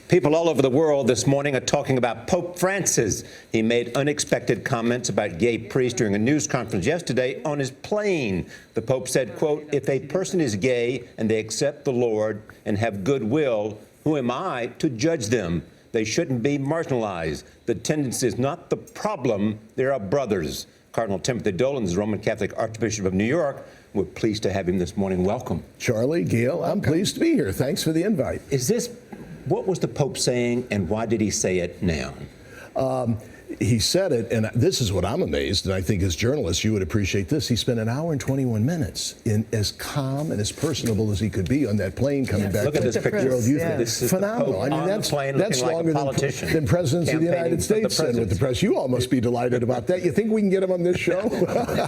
People all over the world this morning are talking about Pope Francis. He made unexpected comments about gay priests during a news conference yesterday on his plane. The Pope said, quote, "If a person is gay and they accept the Lord and have goodwill, who am I to judge them? They shouldn't be marginalized. The tendency is not the problem. They're our brothers." Cardinal Timothy Dolan is the Roman Catholic Archbishop of New York. We're pleased to have him this morning. Welcome. Charlie, Gail, I'm pleased to be here. Thanks for the invite. What was the Pope saying, and why did he say it now? He said it, and this is what I'm amazed, and I think as journalists you would appreciate this. He spent 1 hour and 21 minutes in as calm and as personable as he could be on that plane coming back. Look at this picture. World Youth Day. Phenomenal. I mean, that's longer than presidents of the United States send with the press. You all must be delighted about that. You think we can get him on this show?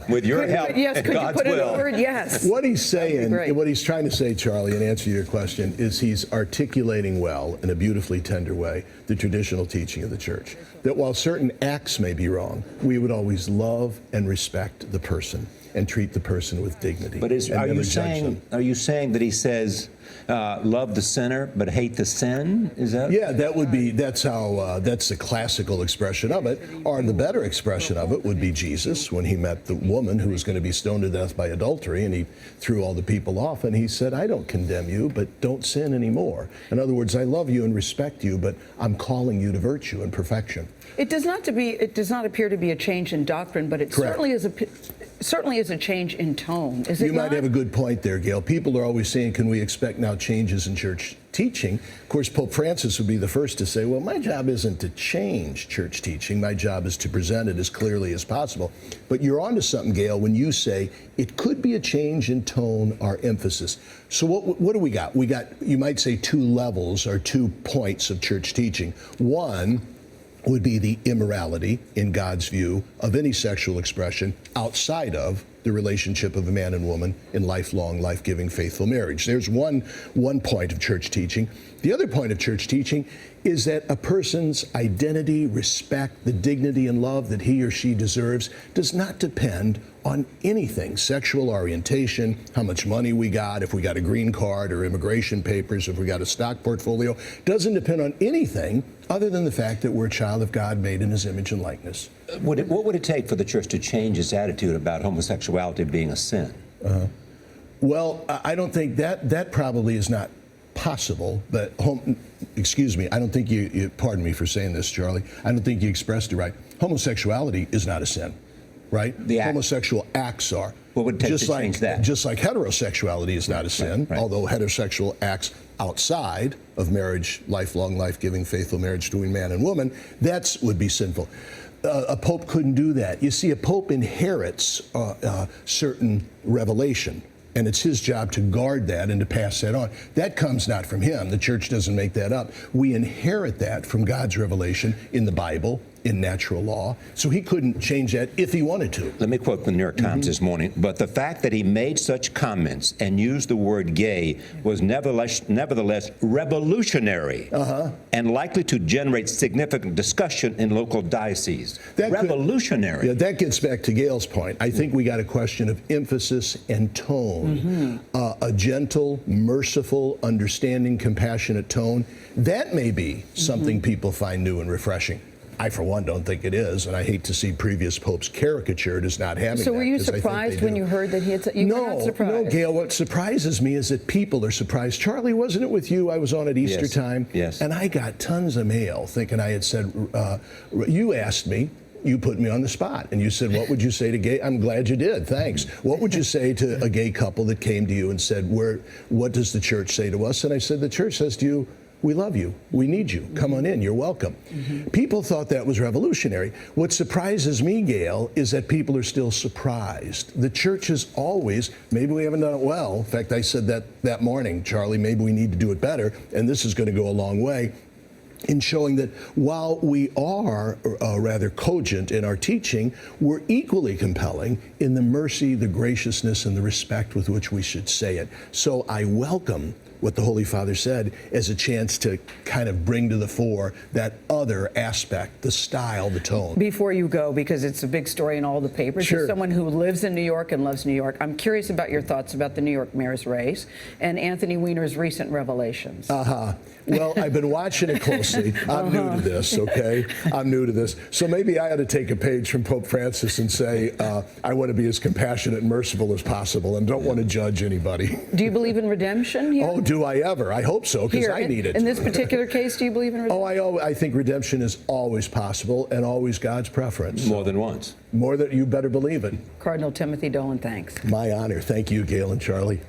With your help, yes, and could God's you put will. it over? Yes. What he's saying, what he's trying to say, Charlie, in answer to your question, is he's articulating well, in a beautifully tender way, the traditional teaching of the Church. That while certain acts may be wrong, we would always love and respect the person and treat the person with dignity. But are you saying that he says love the sinner but hate the sin? Is that? Yeah, that's the classical expression of it. Or the better expression of it would be Jesus when he met the woman who was going to be stoned to death by adultery, and he threw all the people off and he said, "I don't condemn you, but don't sin anymore." In other words, I love you and respect you, but I'm calling you to virtue and perfection. It does not appear to be a change in doctrine, but it certainly is a change in tone. Is it You might have a good point there, Gail. People are always saying, can we expect now changes in church teaching? Of course, Pope Francis would be the first to say, well, my job isn't to change church teaching. My job is to present it as clearly as possible. But you're onto something, Gail, when you say it could be a change in tone or emphasis. So what do we got? We got, you might say, 2 levels or 2 points of church teaching. One would be the immorality, in God's view, of any sexual expression outside of the relationship of a man and woman in lifelong, life-giving, faithful marriage. There's one point of church teaching. The other point of church teaching is that a person's identity, respect, the dignity and love that he or she deserves does not depend on anything, sexual orientation, how much money we got, if we got a green card or immigration papers, if we got a stock portfolio, doesn't depend on anything other than the fact that we're a child of God made in his image and likeness. What would it take for the church to change its attitude about homosexuality being a sin? Well, I don't think that probably is not possible, but I don't think you, pardon me for saying this, Charlie, I don't think you expressed it right. Homosexuality is not a sin, right? Homosexual acts are. What would it take to change that? Just like heterosexuality is not a sin, although heterosexual acts outside of marriage, lifelong, life-giving, faithful marriage between man and woman, that would be sinful. A pope couldn't do that. You see, a pope inherits certain revelation, and it's his job to guard that and to pass that on. That comes not from him. The church doesn't make that up. We inherit that from God's revelation in the Bible, in natural law. So he couldn't change that if he wanted to. Let me quote the New York Times this morning. But the fact that he made such comments and used the word gay was nevertheless revolutionary and likely to generate significant discussion in local dioceses. Revolutionary. That gets back to Gail's point. I think we got a question of emphasis and tone. A gentle, merciful, understanding, compassionate tone. That may be something people find new and refreshing. I, for one, don't think it is, and I hate to see previous popes caricatured as not having that. So were you surprised when you heard that he had said, were not surprised? No, Gail, what surprises me is that people are surprised. Charlie, wasn't it with you? I was on at Easter time, and I got tons of mail thinking I had said, you asked me, you put me on the spot, and you said, what would you say to gay? I'm glad you did, thanks. What would you say to a gay couple that came to you and said, what does the church say to us? And I said, the church says to you, we love you. We need you. Come on in. You're welcome. People thought that was revolutionary. What surprises me, Gail, is that people are still surprised. The church has always, maybe we haven't done it well. In fact, I said that morning, Charlie, maybe we need to do it better, and this is going to go a long way in showing that while we are rather cogent in our teaching, we're equally compelling in the mercy, the graciousness, and the respect with which we should say it. So I welcome what the Holy Father said as a chance to kind of bring to the fore that other aspect, the style, the tone. Before you go, because it's a big story in all the papers, Sure. As someone who lives in New York and loves New York, I'm curious about your thoughts about the New York mayor's race and Anthony Weiner's recent revelations. Well, I've been watching it closely. I'm new to this, okay? I'm new to this. So maybe I ought to take a page from Pope Francis and say, I want to be as compassionate and merciful as possible and don't want to judge anybody. Do you believe in redemption here? Oh, do I ever? I hope so, because I need it. In this particular case, do you believe in redemption? Oh, I think redemption is always possible and always God's preference. More than once. More than you better believe it. Cardinal Timothy Dolan, thanks. My honor. Thank you, Gail and Charlie.